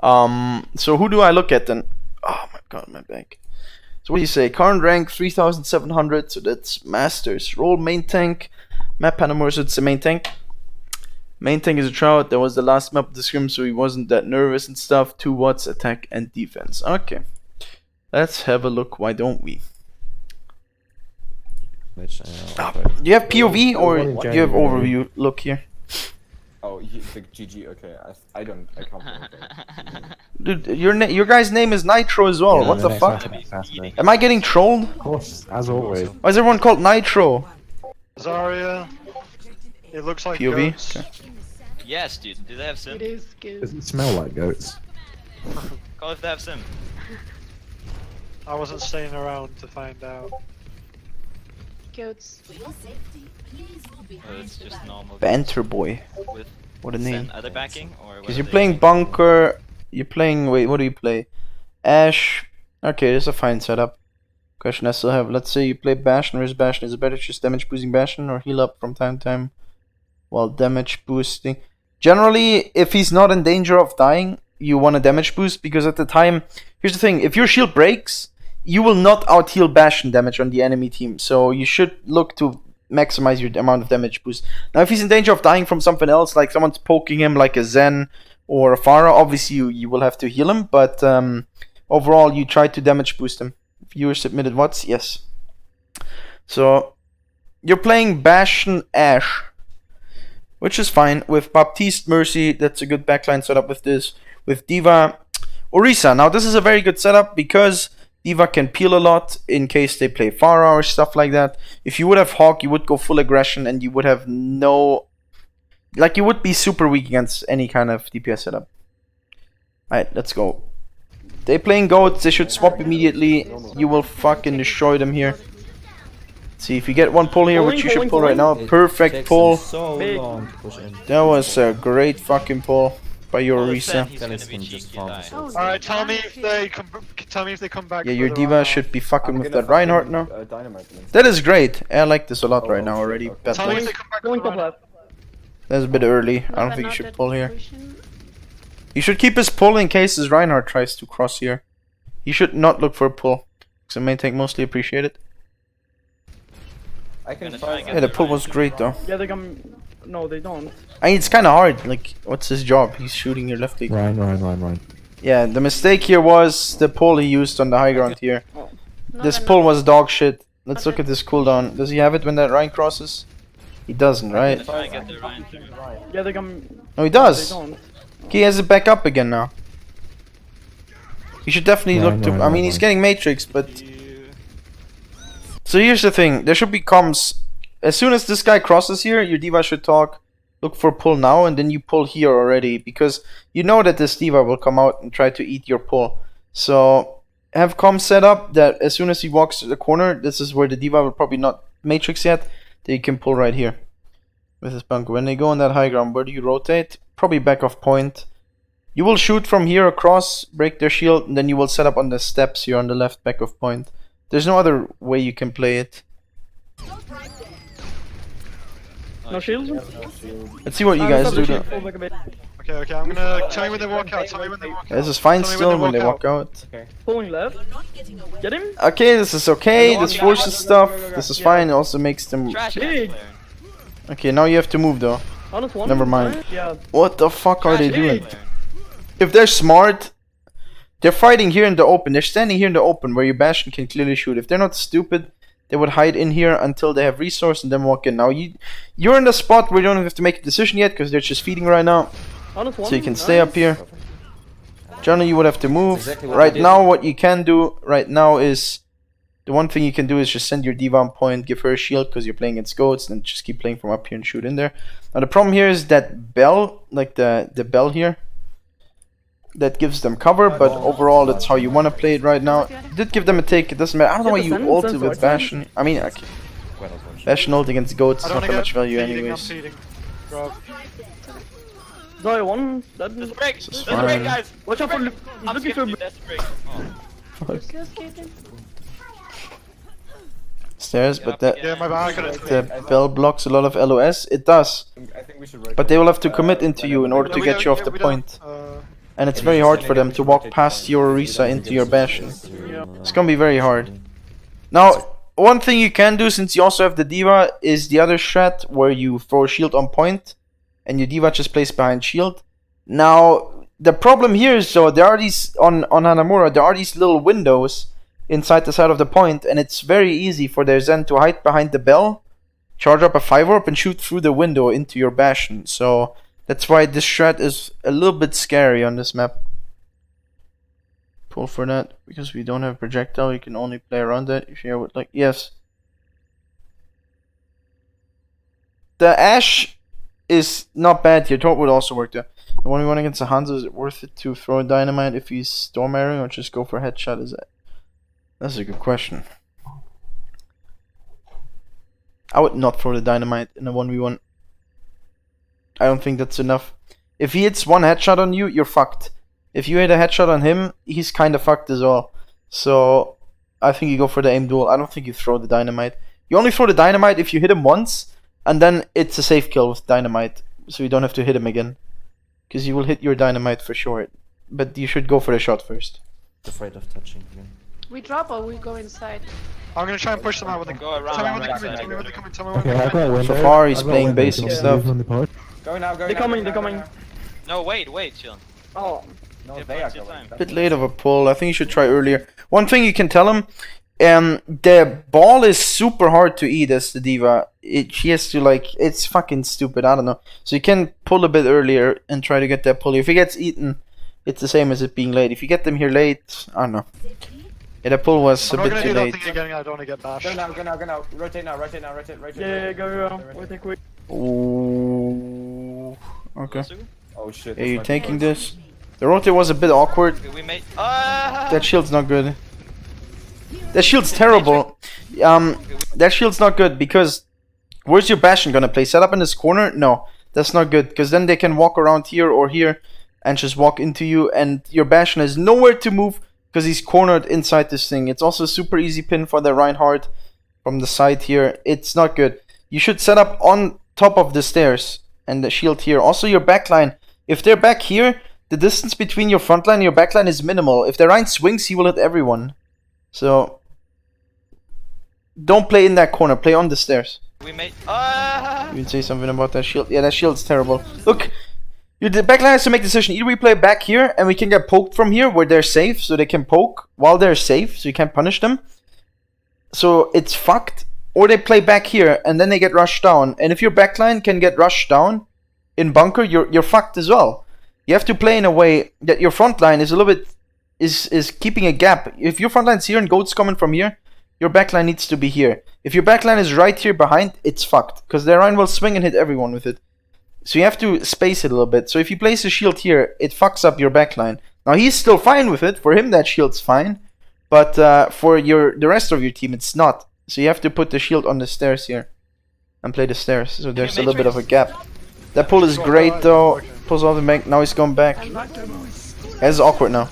So who do I look at then? Oh my god, my back. So what do you say? Current rank 3,700, so that's Masters. Roll Maintank. Map Hanamura, so it's the Maintank. Maintank is a Tryout. That was the last map of the scrim, so he wasn't that nervous and stuff. 2 watts, attack and defense. Okay. Let's have a look, why don't we? Do you have POV or do you have overview look here? Oh, the GG, okay. I can't Dude, your guy's name is Nitro as well. Yeah, what the fuck? Am I getting trolled? Of course, as always. Why is everyone called Nitro? Zarya. It looks like POV? goats. Okay. Yes, dude. Do they have sim? It is good. Does it smell like goats? Call if they have sim. I wasn't staying around to find out. Goats. Oh, it's just normal. Banter Boy. With What a name. other backing, or Because you're playing Bunker. You're playing. Wait, what do you play? Ash. Okay, this is a fine setup. Question I still have. Let's say you play Bastion. Where's Bastion? Is it better just damage boosting Bastion or heal up from time to time while damage boosting? Generally, if he's not in danger of dying, you want a damage boost because at the time, here's the thing: if your shield breaks, you will not out heal Bastion damage on the enemy team. So you should look to maximize your amount of damage boost. Now, if he's in danger of dying from something else, like someone's poking him, like a Zen or a Pharah, obviously you will have to heal him. But overall, you try to damage boost him. Viewer submitted what's yes. So you're playing Bastion Ash, which is fine with Baptiste Mercy. That's a good backline setup with this. With Diva Orisa. Now this is a very good setup because Diva can peel a lot in case they play Pharah or stuff like that. If you would have Hawk, you would go full aggression and you would have no... Like, you would be super weak against any kind of DPS setup. Alright, let's go. They playing goats, they should swap immediately. You will fucking destroy them here. See, if you get one pull here, which you should pull right now. Perfect pull. So long to push in. That was a great fucking pull by your Orisa. Alright, tell me if they come back. Yeah, your for the Diva round. should be fucking I'm with gonna that Reinhardt now. Dynamite them. That is great. I like this a lot right now already. Bad Tell me if luck. they come back. Going for the top round. left. That's a bit early. I don't think you should pull here. You should keep his pull in case his Reinhardt tries to cross here. You should not look for a pull. Because Maintank mostly appreciate it. I can Gonna try try and and Yeah, the pull was great though. Yeah, they come. No, they don't. I mean, it's kind of hard. Like, what's his job? He's shooting your left leg. Ryan. Yeah, the mistake here was the pull he used on the high ground here. This pull was dog shit. Let's look at this cooldown. Does he have it when that Ryan crosses? He doesn't, right? Try and get the Ryan through. Yeah, they come. No, he They does. don't. He has it back up again now. You should definitely look to... I mean, he's getting Matrix, but... So here's the thing. There should be comms. As soon as this guy crosses here, your Diva should talk. Look for pull now, and then you pull here already. Because you know that this Diva will come out and try to eat your pull. So have comms set up that as soon as he walks to the corner, this is where the Diva will probably not Matrix yet. Then you can pull right here. With his bunker. When they go on that high ground, where do you rotate? Probably back off point. You will shoot from here across, break their shield, and then you will set up on the steps here on the left back of point. There's no other way you can play it. No shields? Let's see what you guys do. Though. Okay, I'm gonna tell you when they walk out. Tell me when they walk out. This is fine Tell me still when they walk out. Pulling left. Get him? Okay, this is okay. This forces stuff. This is fine. It also makes them... Trash Big. player. Okay, now you have to move though. Honest one. Never mind. Yeah. What the fuck are they Trash doing? player. If they're smart, they're fighting here in the open. They're standing here in the open where your Bastion can clearly shoot. If they're not stupid, they would hide in here until they have resource and then walk in. Now you're in the spot where you don't have to make a decision yet because they're just feeding right now. Honest one. So you can stay up here. Johnny, you would have to move. Exactly what Right I did. now, what you can do right now is... The one thing you can do is just send your Diva on point, give her a shield because you're playing against goats, and just keep playing from up here and shoot in there. Now the problem here is that bell, like the bell here, that gives them cover, but overall that's how you want to play it right now. You did give them a take, it doesn't matter. I don't know why you ulted with Bastion. I mean, okay. Bastion ult against goats I is don't not that wanna much get value feeding, I'm anyways. feeding. Rob. Zarya one. There's a That. break! This There's is a break, fine. guys! Watch out for. I'm Looking for. That's a break. Oh. Stairs, but that Yeah, my bad. I could've- the bell blocks a lot of LOS. It does. I think we should But they will have to commit into you in order to get you off the point. and it's very hard for them to walk past your Orisa into your Bastion. It's gonna be very hard. Now, one thing you can do, since you also have the D.Va, is the other strat where you throw a shield on point and your D.Va just plays behind shield. Now, the problem here is, so there are these, on Hanamura, there are these little windows inside the side of the point, and it's very easy for their Zen to hide behind the bell, charge up a 5-orb, and shoot through the window into your Bastion. So that's why this strat is a little bit scary on this map. Pull for that, because we don't have projectile, you can only play around that if you would like. Yes. The Ashe is not bad here. Taunt would also work there. The 1v1 against the Hanzo, is it worth it to throw a dynamite if he's storm arrowing, or just go for a headshot? That's a good question. I would not throw the dynamite in a 1v1. I don't think that's enough. If he hits one headshot on you, you're fucked. If you hit a headshot on him, he's kind of fucked as well. So I think you go for the aim duel. I don't think you throw the dynamite. You only throw the dynamite if you hit him once, and then it's a safe kill with dynamite, so you don't have to hit him again. Because you will hit your dynamite for sure. But you should go for the shot first. Afraid of touching here. We drop or we go inside? I'm gonna try and push them out with the. Go around, Tell me when right they're coming. side. Tell me when they're coming. Tell me when Okay, they're I've coming. got a window. So far, he's I've got a playing window. basic Can you stuff. move on the pod? Go now, go They're now, coming, go they're now, coming. go No, wait, chill. Oh, now. No, Yeah, they but are it's your going. time. Bit late of a pull. I think you should try earlier. One thing you can tell him, the ball is super hard to eat as the D.Va. She has to, like, it's fucking stupid. I don't know. So you can pull a bit earlier and try to get that pull. If it gets eaten, it's the same as it being late. If you get them here late, I don't know. Yeah, the pull was a I'm not bit gonna too do that late. thing again. I don't wanna get bashed. Go now, go now, go now. Rotate now, rotate now, rotate. yeah, go. We think we. Ooh. Okay. Oh shit. Yeah, this you're might be taking worse. this. The rotate was a bit awkward. We made. That shield's not good. That shield's terrible. That shield's not good because where's your Bastion gonna play? Set up in this corner? No, that's not good because then they can walk around here or here and just walk into you, and your Bastion has nowhere to move because he's cornered inside this thing. It's also a super easy pin for the Reinhardt from the side here. It's not good. You should set up on top of the stairs and the shield here. Also your backline, if they're back here, the distance between your front line and your backline is minimal. If the Rein swings, he will hit everyone. So don't play in that corner, play on the stairs. We made. You can say something about that shield. Yeah, that shield's terrible. Look, the backline has to make a decision. Either we play back here and we can get poked from here where they're safe, so they can poke while they're safe, so you can't punish them. So it's fucked. Or they play back here and then they get rushed down. And if your backline can get rushed down in bunker, you're fucked as well. You have to play in a way that your front line is a little bit is keeping a gap. If your front line's here and Goat's coming from here, your backline needs to be here. If your backline is right here behind, it's fucked. Because the Rhine will swing and hit everyone with it. So you have to space it a little bit. So if you place a shield here, it fucks up your backline. Now he's still fine with it. For him, that shield's fine. But for the rest of your team, it's not. So you have to put the shield on the stairs here. And play the stairs. So there's a little bit of a gap. That pull is great though. Pulls off the back. Now he's going back. That's awkward now.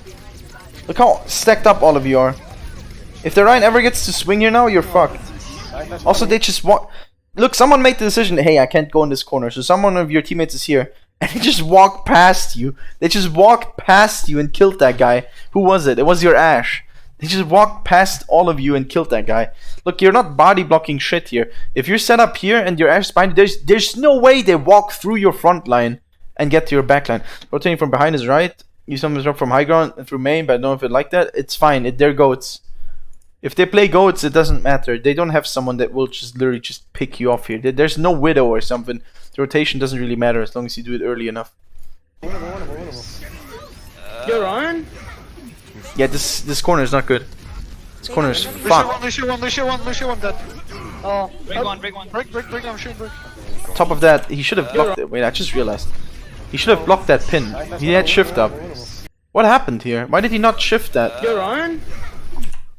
Look how stacked up all of you are. If the Rhine ever gets to swing here now, you're fucked. Also, they just walk. Look, someone made the decision, hey, I can't go in this corner. So someone of your teammates is here. And they just walked past you. They just walked past you and killed that guy. Who was it? It was your Ashe. They just walked past all of you and killed that guy. Look, you're not body blocking shit here. If you're set up here and your Ashe is behind you, there's no way they walk through your front line and get to your back line. Rotating from behind is right. You sometimes drop from high ground and through main, but I don't know if it like that. It's fine. They're goats. If they play goats, it doesn't matter. They don't have someone that will just literally just pick you off here. There's no widow or something. The rotation doesn't really matter as long as you do it early enough. You're on? Yeah, this corner is not good. This corner is fucked. Lucio one, dead. Oh, Break one, break one. Break, I'm shooting break. Top of that, he should have blocked it. Wait, I just realized. He should have blocked that pin. He had shift up. What happened here? Why did he not shift that? you're on?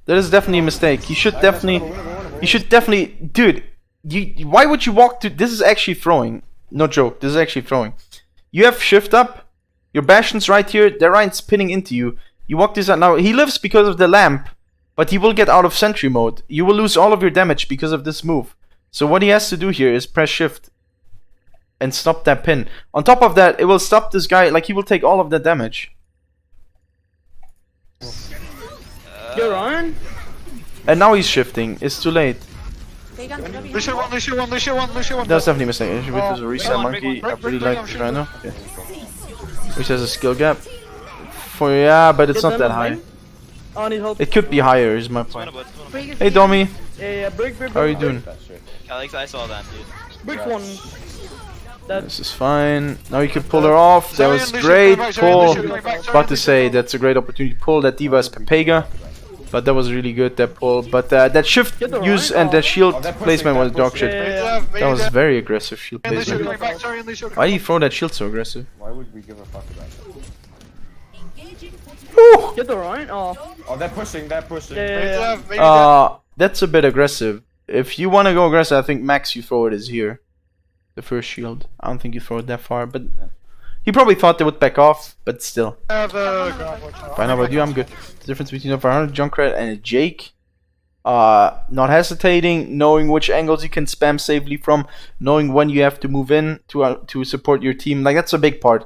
That is definitely a mistake. You should definitely, dude. Why would you walk to? This is actually throwing. No joke. This is actually throwing. You have shift up. Your Bastion's right here. Their Ryan's spinning into you. You walk this out now. He lives because of the lamp, but he will get out of sentry mode. You will lose all of your damage because of this move. So what he has to do here is press shift and stop that pin. On top of that, it will stop this guy. Like he will take all of the damage. You're on? And now he's shifting. It's too late. Lucio one, Lucio one, Lucio one, Lucio one. That's definitely a mistake. It should be with the reset monkey. I really like this right now. Okay. Which has a skill gap. For yeah, but it's not that high. Oh, I need help. It could be higher, is my point. Break Hey, Domi. Yeah, break. How are you doing? Alex, I saw that, dude. Break one. This is fine. Now you can pull her off. That was great pull. About to say that's a great opportunity to pull. That diva is Pepega, but that was really good, that pull. But that shift use and that shield placement was dog shit. That was very aggressive shield placement. Why do you throw that shield so aggressive? Why would we give a fuck about that? Woo! Get the right? Oh. Oh, they're pushing, they're pushing. Yeah. That's a bit aggressive. If you want to go aggressive, I think max you throw it is here. The first shield. I don't think you throw it that far, but he probably thought they would back off, but still. Fine, how about you? I'm good. The difference between a 500 Junkrat and a Jake. Not hesitating, knowing which angles you can spam safely from, knowing when you have to move in to support your team. Like, that's a big part.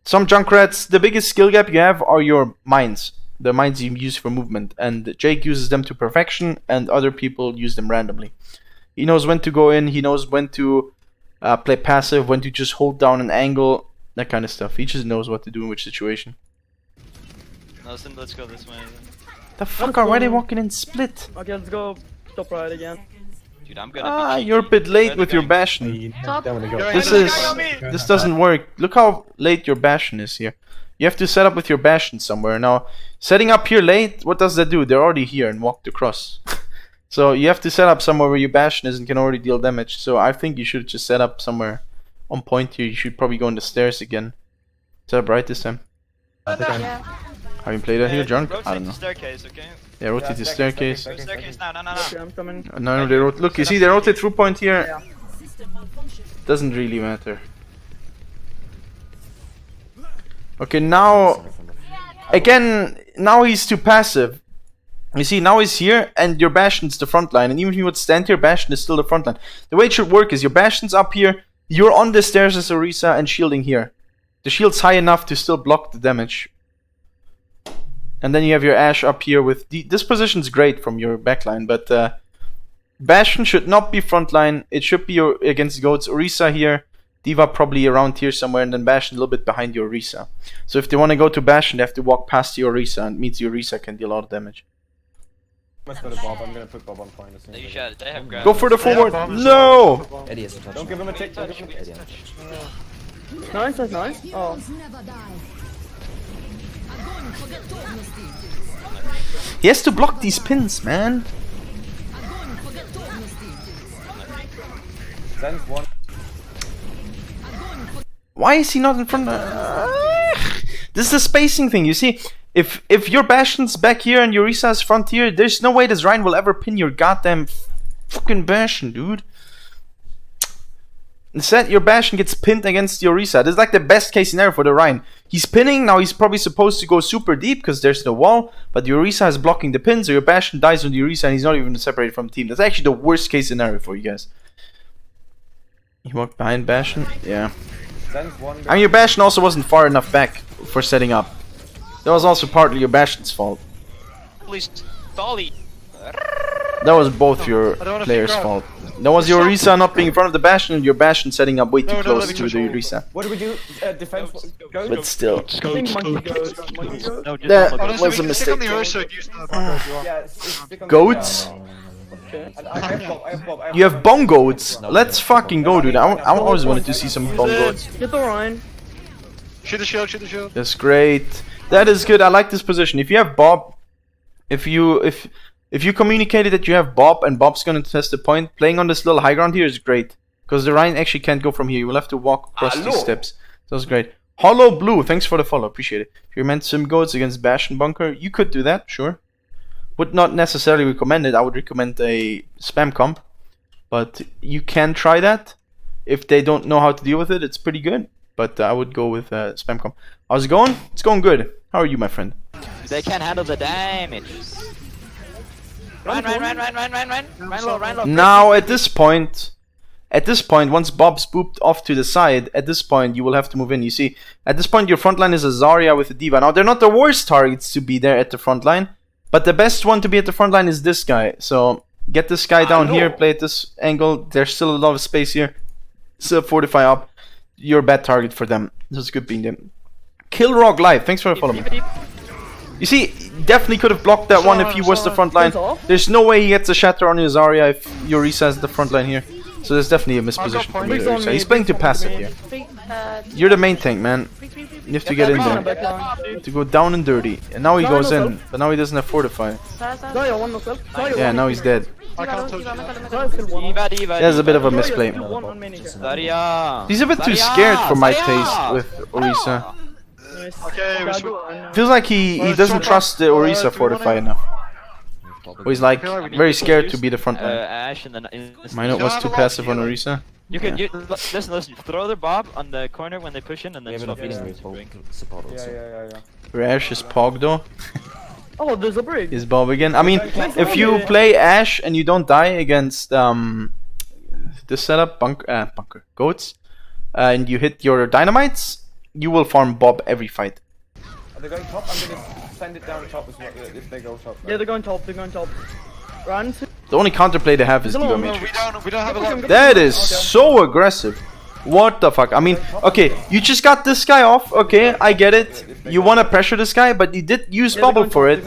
Some Junkrats, the biggest skill gap you have are your mines. The mines you use for movement. And Jake uses them to perfection, and other people use them randomly. He knows when to go in, he knows when to play passive, when to just hold down an angle, that kind of stuff. He just knows what to do in which situation. No, listen, let's go this way. The fuck, why are they walking in split? Okay, let's go top right again. Dude, I'm gonna be cheeky. You're a bit late Where with they your going? Bastion. Top. This doesn't work. Look how late your Bastion is here. You have to set up with your Bastion somewhere. Now, setting up here late, what does that do? They're already here and walked across. So you have to set up somewhere where your Bastion is and can already deal damage. So I think you should just set up somewhere on point here. You should probably go on the stairs again. Set up right this time. Yeah. Have you played that here, Junk? I don't know. Staircase, okay? Yeah, rotate the staircase. Staircase now, no. Okay, I'm coming. No, they look, you see, they rotate through point here. Doesn't really matter. Okay, now again, now he's too passive. You see, now he's here, and your Bastion's the front line. And even if you would stand here, Bastion is still the front line. The way it should work is your Bastion's up here, you're on the stairs as Orisa and shielding here. The shield's high enough to still block the damage. And then you have your Ashe up here with... this position's great from your backline, but Bastion should not be front line. It should be against Goats. Orisa here, Diva probably around here somewhere, and then Bastion a little bit behind your Orisa. So if they want to go to Bastion, they have to walk past your Orisa, and it means your Orisa can deal a lot of damage. Let's go to Bob, I'm gonna put Bob on point as soon as They I should, they have grab. Go for the forward! No! Eddie has a touch. Don't give him a tick, don't give him a tick. Eddie has a touch. Nice, that's nice. Oh. He has to block these pins, man. Zen's one. Why is he not in front of... This is the spacing thing, you see? If your Bastion's back here and your Orisa's front here, there's no way this Rhine will ever pin your goddamn fucking Bastion, dude. Instead, your Bastion gets pinned against your Orisa. This is like the best case scenario for the Rhine. He's pinning, now he's probably supposed to go super deep because there's no wall, but your Orisa is blocking the pin, so your Bastion dies on the Orisa and he's not even separated from the team. That's actually the worst case scenario for you guys. He walked behind Bastion? Yeah. Zen's one. I mean, your Bastion also wasn't far enough back for setting up. That was also partly your Bastion's fault. Please, Dolly. That was both your players' fault. That was your Orisa not being in front of the Bastion and your Bastion setting up way too close to the Orisa. What do we do? Defense. Go. But still. I think monkey goes. Monkey goes. That Honestly, was a we can stick on mistake. the Ursa and use the Yeah, stick on the- Goats? Okay. I have Bob, I have Bob, I have You have bone goats? Let's fucking go, dude. I always wanted to see some bone goats. Get the Rhine. Shoot the shield, shoot the shield. That's great. That is good. I like this position. If you have Bob, if you communicated that you have Bob and Bob's gonna test the point, playing on this little high ground here is great. Because the Rhine actually can't go from here. You will have to walk across these steps. So that's great. Hollow Blue, thanks for the follow. Appreciate it. If you're meant Sim Goats against Bash and Bunker, you could do that, sure. Would not necessarily recommend it. I would recommend a spam comp. But you can try that. If they don't know how to deal with it, it's pretty good. But I would go with spam comp. How's it going? It's going good. How are you, my friend? They can't handle the damage. Run low. Now, at this point, At this point, once Bob's booped off to the side, at this point you will have to move in. You see, at this point your front line is a Zarya with a D.Va. Now they're not the worst targets to be there at the front line, but the best one to be at the front line is this guy. So get this guy down here, play at this angle. There's still a lot of space here. Still fortify up. You're a bad target for them. This is good being them. Kill Rogue Live. Thanks for following me. You see, definitely could have blocked that one if he was the front line. There's no way he gets a shatter on his Zarya if Orisa is the front line here. So there's definitely a misposition from Orisa. He's playing too passive here. You're the main tank, man. You have to get in there. You have to go down and dirty. And now he goes in, but now he doesn't have fortify. Yeah, now he's dead. There's a bit of a misplay. He's a bit too scared for my taste with Orisa. Feels like he doesn't trust the Orisa fortify enough. Or he's like very scared to be the front line. Ash and then Minot was too passive on Orisa. You can listen. Throw the Bob on the corner when they push in, and then swap it. Where Ash is Pog though. Oh, there's a break. Is Bob again? I mean, if you play Ash and you don't die against this setup, bunker goats, and you hit your dynamites, you will farm Bob every fight. Are they going top? I'm gonna send it down top as well if they go top. Yeah, they're going top. Run. The only counterplay they have is D.Va No, Matrix. we don't have a lot. That is so aggressive. What the fuck? I mean, okay, you just got this guy off. Okay, I get it. You want to pressure this guy, but you did use bubble for it.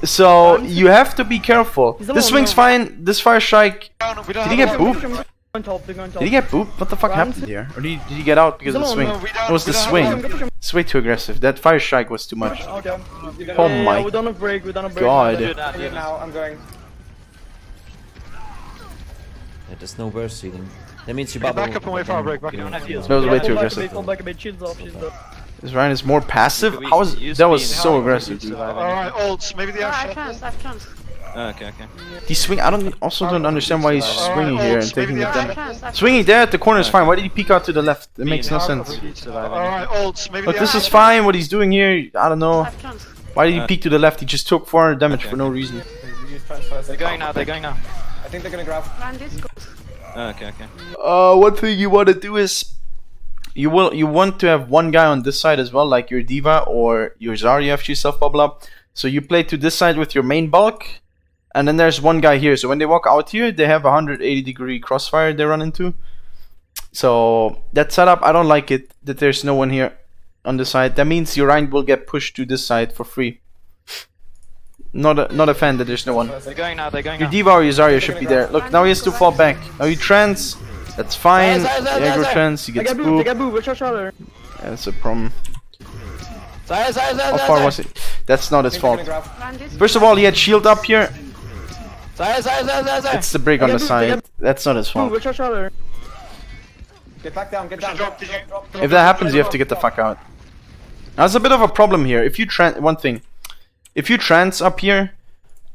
So you have to be careful. This swing's fine. This fire strike. Did he get booped? Did he get booped? What the fuck happened here? Or did he get out because of the swing? It was the swing. It's way too aggressive. That fire strike was too much. Oh my god. Now I'm going. Yeah, there's no burst ceiling. That means you Back bubble. up and wait for our break. Back up. That was way too aggressive. This Ryan is more passive? How was that was so aggressive, dude. Alright, ults. Maybe the I Ash. have chance. Okay. He swing. I don't understand why he's swinging here and taking the I damage. have Swinging there at the corner is fine. Why did he peek out to the left? It makes no sense. Alright, ults. Maybe Look, the this Ash. is fine. What he's doing here, I don't know. chance. Why did he peek to the left? He just took 400 damage for no reason. They're going now. I think they're gonna grab. Run this goes. Okay. One thing you want to do is you want to have one guy on this side as well, like your D.Va or your Zarya if you self bubble up. So you play to this side with your main bulk, and then there's one guy here. So when they walk out here, they have a 180-degree crossfire they run into. So that setup, I don't like it that there's no one here on the side. That means your Rhine will get pushed to this side for free. Not a fan that there's no one. They're going now. Your D.Va or your Zarya should be there. Look, now he has to fall back. Now you trans. That's fine. Aggro trans. He gets booped. That's a problem. How far was it? That's not his fault. First of all, he had shield up here. It's the brig on the side. That's not his fault. Get back down. Get down. If that happens, you have to get the fuck out. Now, there's a bit of a problem here. If you if you trans up here,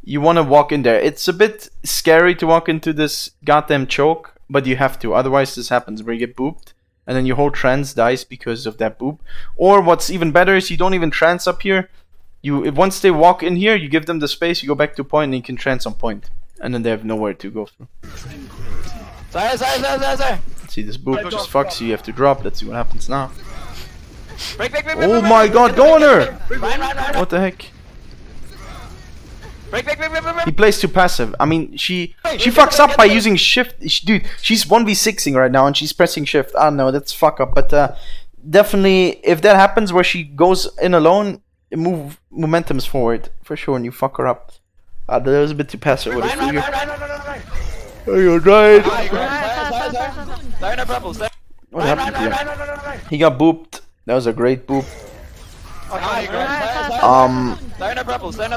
you want to walk in there. It's a bit scary to walk into this goddamn choke, but you have to. Otherwise, this happens where you get booped, and then your whole trans dies because of that boop. Or what's even better is you don't even trans up here. Once they walk in here, you give them the space, you go back to point, and you can trans on point. And then they have nowhere to go through. See, this boop just fucks you. You have to drop. Let's see what happens now. Oh my god, go on her! What the heck? He plays too passive. I mean, she fucks up by using shift. Dude, she's 1v6ing right now and she's pressing shift. I don't know, that's fuck up. But definitely, if that happens where she goes in alone, momentum's forward for sure, and you fuck her up. That was a bit too passive with it. Oh, you're right. What happened here? He got booped. That was a great boop.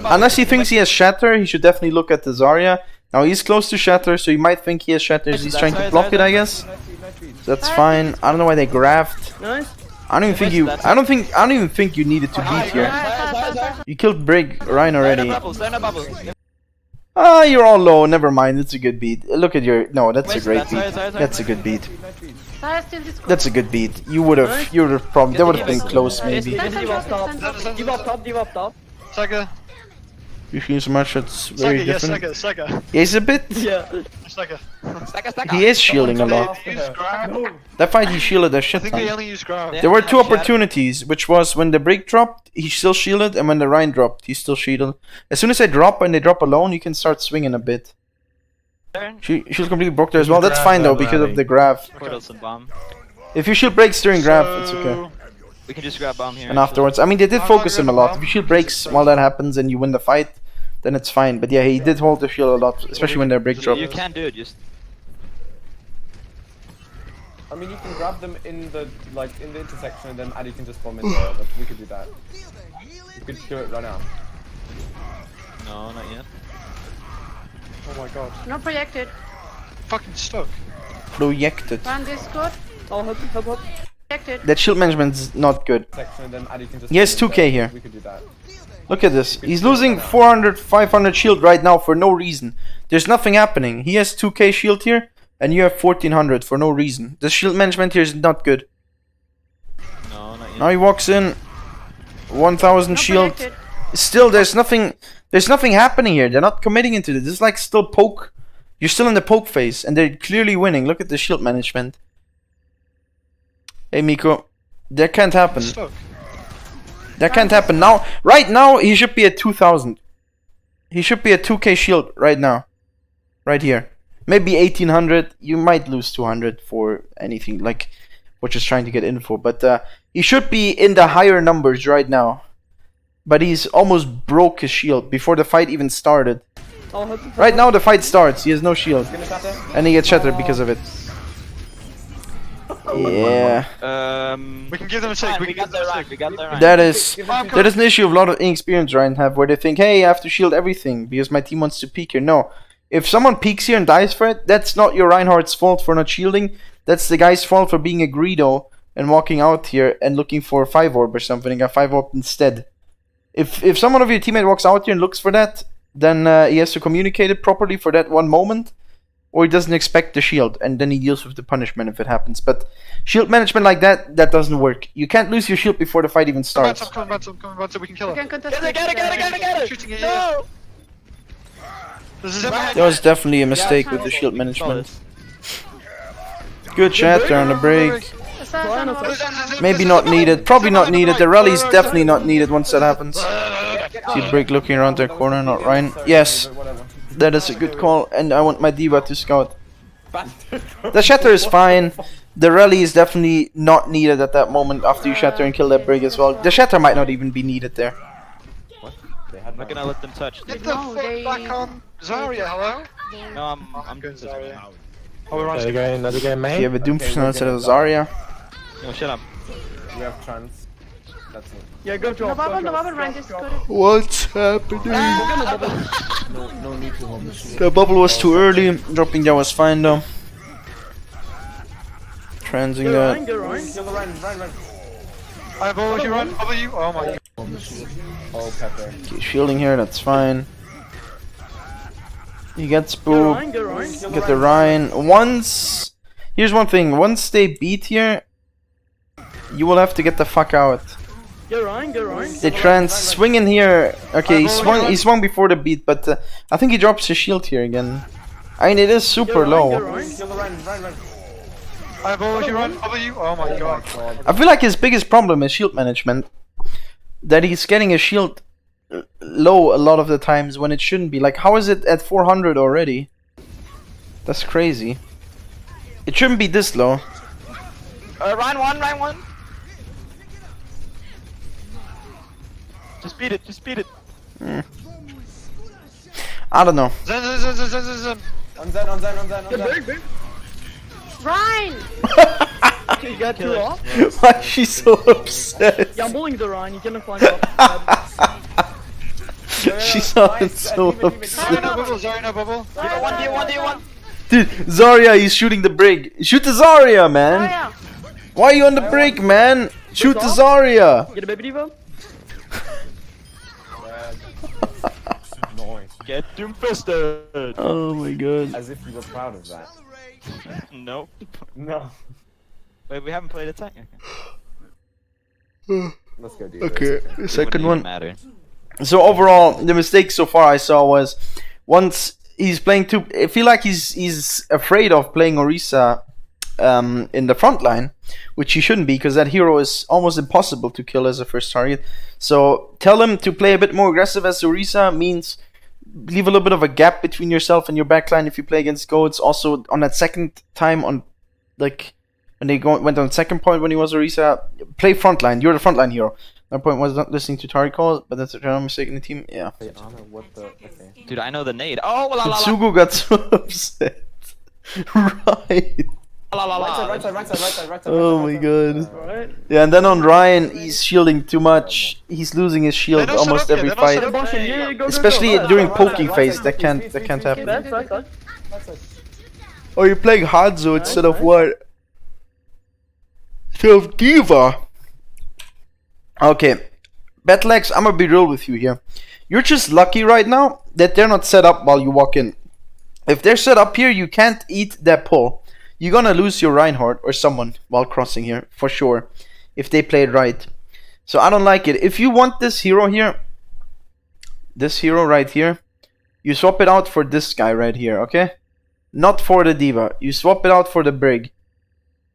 Unless he thinks he has shatter, he should definitely look at the Zarya. Now he's close to shatter, so he might think he has shatter. He's trying to block it, I guess. That's fine. I don't know why they grabbed. I don't even think you needed to beat here. You killed Brig Ryan already. Ah, you're all low. Never mind. It's a good beat. Look at your. No, that's a great beat. That's a good beat. That's a good beat. You would have probably. That would have been close, maybe. Give up top. Saga. You shield so much, that's Sega, very yes, different. Sega. Yeah, he's a bit. Yeah. Sega. He is shielding a lot. They use grab. That fight he shielded a I shit think they ton. only use grab. Yeah. There were two Have shadow. opportunities, which was when the break dropped, he still shielded, and when the Rhine dropped, he still shielded. As soon as they drop and they drop alone, you can start swinging a bit. She was completely broke there as well. That's fine though because of the grab. Portals and bomb. If you shield breaks during grab, it's okay. We can just grab bomb here. And afterwards, I mean, they did focus him a lot. If you shield breaks while that happens and you win the fight, then it's fine. But yeah, he did hold the shield a lot, especially when their break dropped. You can do it. Just I mean, you can grab them in the intersection, and then Addy can just bomb in there. But we could do that. We could do it right now. no, not yet. Oh my god. Not projected. Fucking stuck. Projected. Run this good. Oh, help. Projected. That shield management's not good. Section, and then Addy can just. He has bomb in 2k there. here. We could do that. Look at this. He's losing 400, 500 shield right now for no reason. There's nothing happening. He has 2k shield here, and you have 1400 for no reason. The shield management here is not good. No, not yet. Now he walks in, 1000 Not shield. projected. Still, there's nothing happening here. They're not committing into this. This is like still poke. You're still in the poke phase, and they're clearly winning. Look at the shield management. Hey, Miko. That can't happen. Stuck. That can't happen now. Right now, he should be at 2000. He should be at 2k shield right now. Right here. Maybe 1800. You might lose 200 for anything. Like, we're just trying to get info. But he should be in the higher numbers right now. But he's almost broke his shield before the fight even started. Oh, help. Right now, the fight starts. He has no shield. And he gets shattered because of it. Yeah. We can give them a check. We got their Rhine. We got their Rhine. That is an issue of a lot of inexperienced Ryan have, where they think, hey, I have to shield everything because my team wants to peek here. No, if someone peeks here and dies for it, that's not your Reinhardt's fault for not shielding. That's the guy's fault for being a greedo and walking out here and looking for a 5 orb or something and got 5 orb instead. If someone of your teammate walks out here and looks for that, then he has to communicate it properly for that one moment, or he doesn't expect the shield, and then he deals with the punishment if it happens. But shield management like that doesn't work. You can't lose your shield before the fight even starts. Come on, we can kill We him. can contest. Get it! Shooting it, No! This is everyone. That was definitely a mistake with the shield management. Good shatter on the break. Maybe not needed. Probably not needed. The rally's definitely not needed once that happens. See break looking around their corner, not Ryan. Yes, that is a good call, and I want my diva to scout. The shatter is fine. The rally is definitely not needed at that moment after you shatter and kill that brig as well. The shatter might not even be needed there. I'm not gonna let them touch. Get the fuck back on Zarya, hello? No, I'm good, good. Zarya. Oh, we're on. Another game, mate. You have a Doomfist instead of Zarya. No, shut up. We have trans. That's it. Yeah, go No drop. bubble, run this good. What's happening? No need to hold the shield. The bubble was too early. Dropping that was fine though. Transing that. Go Ryan. Kill the Ryan. I have all you run. Cover you. Oh my god. Oh, Pepper. Okay, shielding here, that's fine. He gets Go boop. Ryan, go Ryan. Get the Rhine. Once. Here's one thing. Once they beat here, you will have to get the fuck out. Go Ryan, go Ryan. They trans swing in here. Okay, he swung before the beat, but I think he drops his shield here again. I mean, it is super low. Kill the Ryan. I have all you run. Cover you. Oh my god. I feel like his biggest problem is shield management. That he's getting his shield low a lot of the times when it shouldn't be. Like, how is it at 400 already? That's crazy. It shouldn't be this low. Rhine one. Just beat it. I don't know. Zen. On Zen. Ryan! You got 2 off? Why is she so upset? Yeah, I'm bullying the Ryan. You're gonna flank off. She sounded so upset. Zarya, no bubble. D1. Dude, Zarya, he's shooting the brig. Shoot the Zarya, man. Zarya! Why are you on the brig, man? Shoot the Zarya. Get a baby diva? Noise. Get doomfisted. Oh my god. As if you were proud of that. Nope. No. Wait, we haven't played attack. Let's go, dude. Okay, the second one. Matter. So overall, the mistake so far I saw was once he's playing two. I feel like he's afraid of playing Orisa in the front line, which he shouldn't be because that hero is almost impossible to kill as a first target. So tell him to play a bit more aggressive as Orisa means leave a little bit of a gap between yourself and your backline if you play against goats. Also on that second time on like when they went on second point when he was Orisa, play frontline. You're the frontline hero. My point was not listening to target calls, but that's a general mistake in the team. Yeah. Hey, Anna, what the? Okay. Dude, I know the nade. Oh, la la la. Tsugu got so upset. Right. La la la. Right side. Oh my god. Alright. Yeah, and then on Ryan, he's shielding too much. He's losing his shield They're not set almost up yet, every they're not set fight. up. Bastion, yeah, go. Especially Go. during Right poking side, phase, right that side, can't please, happen. Back side. Right side. Oh, you're playing Hanzo instead of nice. what? Instead of Diva. Okay, Batlex, I'm gonna be real with you here. You're just lucky right now that they're not set up while you walk in. If they're set up here, you can't eat that pull. You're gonna lose your Reinhardt or someone while crossing here, for sure. If they play it right. So I don't like it. If you want this hero here, this hero right here, you swap it out for this guy right here, okay? Not for the Diva. You swap it out for the Brig.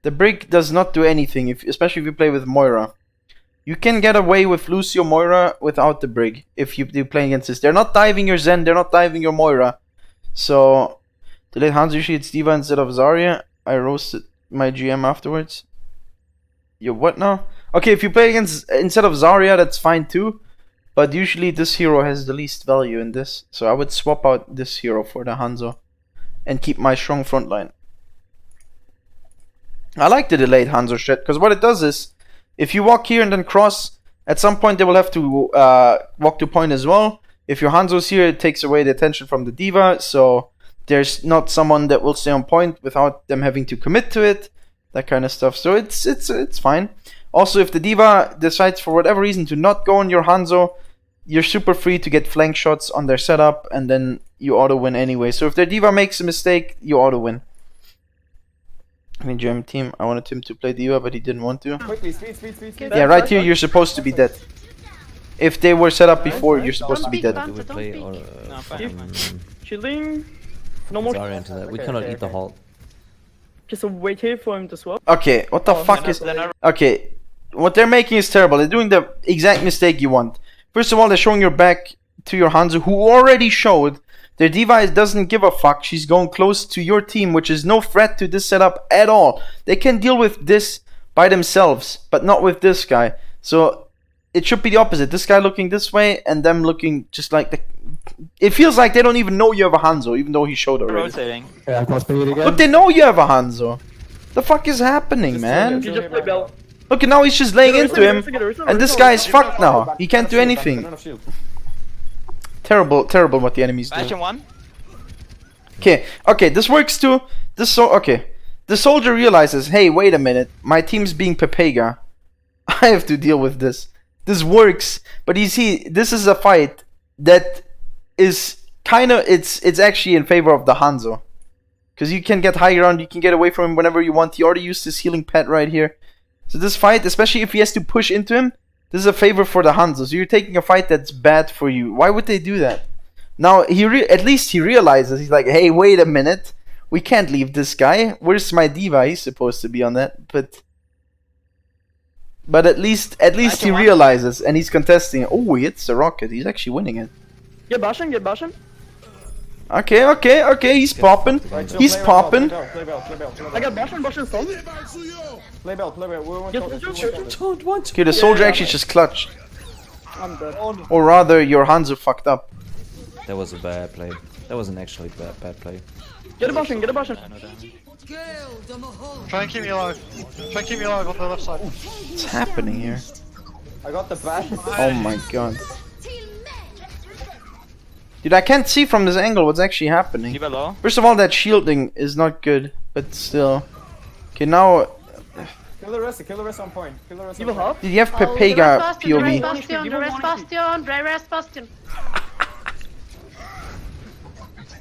The Brig does not do anything, especially if you play with Moira. You can get away with Lucio Moira without the Brig if you play against this. They're not diving your Zen, they're not diving your Moira. So, delayed Hanzo usually it's Diva instead of Zarya. I roasted my GM afterwards. Yo, what now? Okay, if you play against instead of Zarya, that's fine too. But usually this hero has the least value in this. So I would swap out this hero for the Hanzo. And keep my strong front line. I like the delayed Hanzo shit, because what it does is, if you walk here and then cross, at some point they will have to walk to point as well. If your Hanzo's here, it takes away the attention from the Diva, so there's not someone that will stay on point without them having to commit to it, that kind of stuff. So it's fine. Also, if the Diva decides for whatever reason to not go on your Hanzo, you're super free to get flank shots on their setup, and then you auto-win anyway. So if their Diva makes a mistake, you auto-win. I mean, GM team, I wanted him to play Diva, but he didn't want to. Quickly, speed. Yeah, right here, you're supposed to be dead. If they were set up before, you're supposed to be dead. Do we play or No, fine. Chilling. No more. Zarya into that? We Okay, cannot okay, eat the okay. halt. Just wait here for him to swap. Okay, what the fuck is... Okay, what they're making is terrible. They're doing the exact mistake you want. First of all, they're showing your back to your Hanzo, who already showed their Diva doesn't give a fuck. She's going close to your team, which is no threat to this setup at all. They can deal with this by themselves, but not with this guy. So it should be the opposite. This guy looking this way and them looking just like the... It feels like they don't even know you have a Hanzo, even though he showed already. Rotating. Look, they know you have a Hanzo. The fuck is happening, man? You just play Bell. Look, and now he's just laying into him, and this guy is fucked now. He can't do anything. Terrible what the enemies do. Bastion 1. Okay, this works too. The soldier realizes, hey, wait a minute, my team's being Pepega. I have to deal with this. This works, but you see, this is a fight that is kind of, it's actually in favor of the Hanzo. Because you can get high ground, you can get away from him whenever you want. He already used his healing pet right here. So this fight, especially if he has to push into him, this is a favor for the Hanzo. So you're taking a fight that's bad for you. Why would they do that? Now, at least he realizes, he's like, hey, wait a minute. We can't leave this guy. Where's my Diva? He's supposed to be on that. But at least he realizes, and he's contesting. Oh, he hits the rocket. He's actually winning it. Get Bastion. Okay, he's popping. He's popping. I got Bastion stun. Play Bell. Okay, the soldier actually just clutched. I'm dead. Or rather, your Hanzo fucked up. That was a bad play. That wasn't actually bad play. Get a Bastion. Try and keep me alive. Try and keep me alive on the left side. What's happening here? I got the bash. Oh my god. Dude, I can't see from this angle what's actually happening. Keep it low. First of all, that shielding is not good, but still. Okay, now... Kill the rest on point. Give a half. Did you have Oh, the Pepega rest POV? Bastion.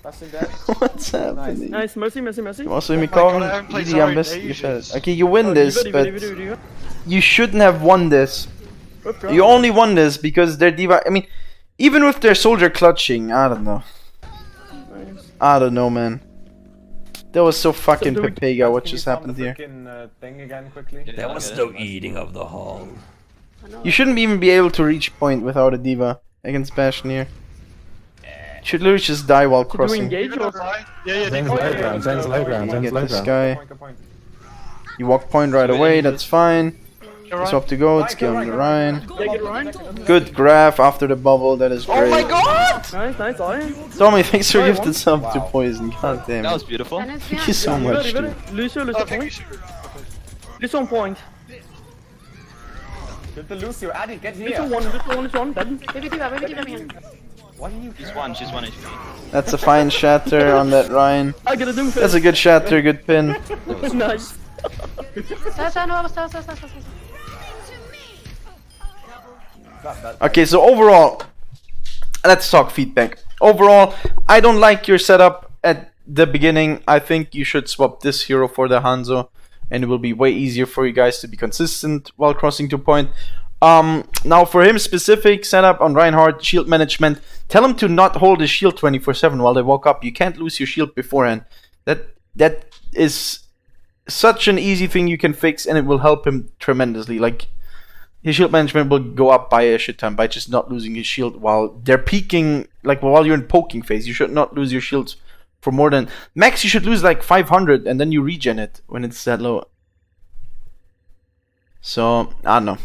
Bastion dead. What's happening? Nice. Mercy. Also, God, I Mikon, haven't played you Zarya in missed ages. your shot. Okay, you win this, but You you shouldn't have won this. You only won this because their Diva... I mean, Even with their soldier clutching, I don't know. Nice. I don't know, man. That was so fucking dude, Pepega. What Can you just farm happened the here? frickin', thing again quickly? Yeah, There I'll was get no it. eating of the whole. You shouldn't even be able to reach point without a diva against Bastion here. Should literally just die while Do you crossing. engage or? Yeah, Zen's Oh, low yeah, yeah, ground, Zen's yeah, low yeah, ground, yeah, Zen's Get low this ground. guy. Good point. You walk point right away, that's fine. You're It's right. up to go, let's get on the Ryan. Yeah, get Ryan. Good graph after the bubble, that is great. Oh my god! Nice, I. Tommy, thanks for Sorry, gifted one. sub to Wow. Poison. God damn That it. was beautiful. And it's Thank you behind. so much, Very, dude. Lucio, I think we point. should. Lucio on point. Get the Lucio, Addy, get Lucio here! one, dead. Baby diva behind. What are you? She's one HP. That's a fine shatter on that Ryan. I gotta do That's a good shatter, good pin. Nice. Stop. Okay, so overall, let's talk feedback. Overall, I don't like your setup at the beginning. I think you should swap this hero for the Hanzo, and it will be way easier for you guys to be consistent while crossing to point. Now for him specific setup on Reinhardt, shield management, tell him to not hold his shield 24/7 while they walk up. You can't lose your shield beforehand. That is such an easy thing you can fix, and it will help him tremendously. Like, his shield management will go up by a shit ton by just not losing his shield while they're peeking, like while you're in poking phase. You should not lose your shields for more than max. You should lose like 500 and then you regen it when it's that low. So I don't know.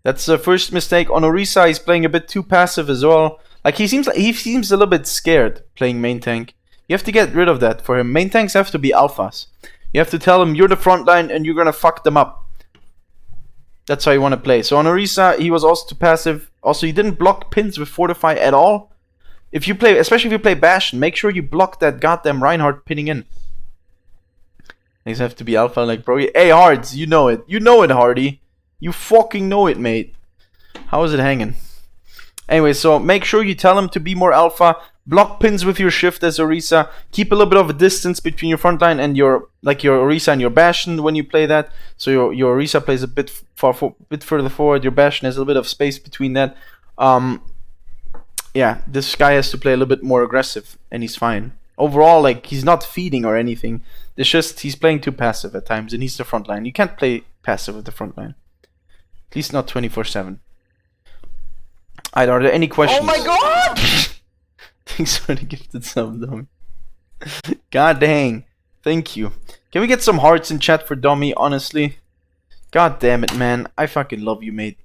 That's the first mistake. On Orisa, he's playing a bit too passive as well. Like he seems a little bit scared playing main tank. You have to get rid of that for him. Main tanks have to be alphas. You have to tell him you're the front line and you're gonna fuck them up. That's how you want to play. So on Orisa, he was also too passive. Also, he didn't block pins with Fortify at all. If you play, especially if you play Bastion, make sure you block that goddamn Reinhardt pinning in. These have to be alpha like ProGi. Hey, Hards, you know it. You know it, Hardy. You fucking know it, mate. How is it hanging? Anyway, so make sure you tell him to be more alpha. Block pins with your shift as Orisa. Keep a little bit of a distance between your front line and your Orisa and your Bastion when you play that. So your Orisa plays a bit further forward. Your Bastion has a little bit of space between that. Yeah, this guy has to play a little bit more aggressive, and he's fine. Overall, like, he's not feeding or anything. It's just he's playing too passive at times, and he's the front line. You can't play passive with the front line. At least not 24/7. Are there any questions? Oh my god! Thanks for the gifted sub, Dummy. God dang. Thank you. Can we get some hearts in chat for Dummy, honestly? God damn it, man. I fucking love you, mate.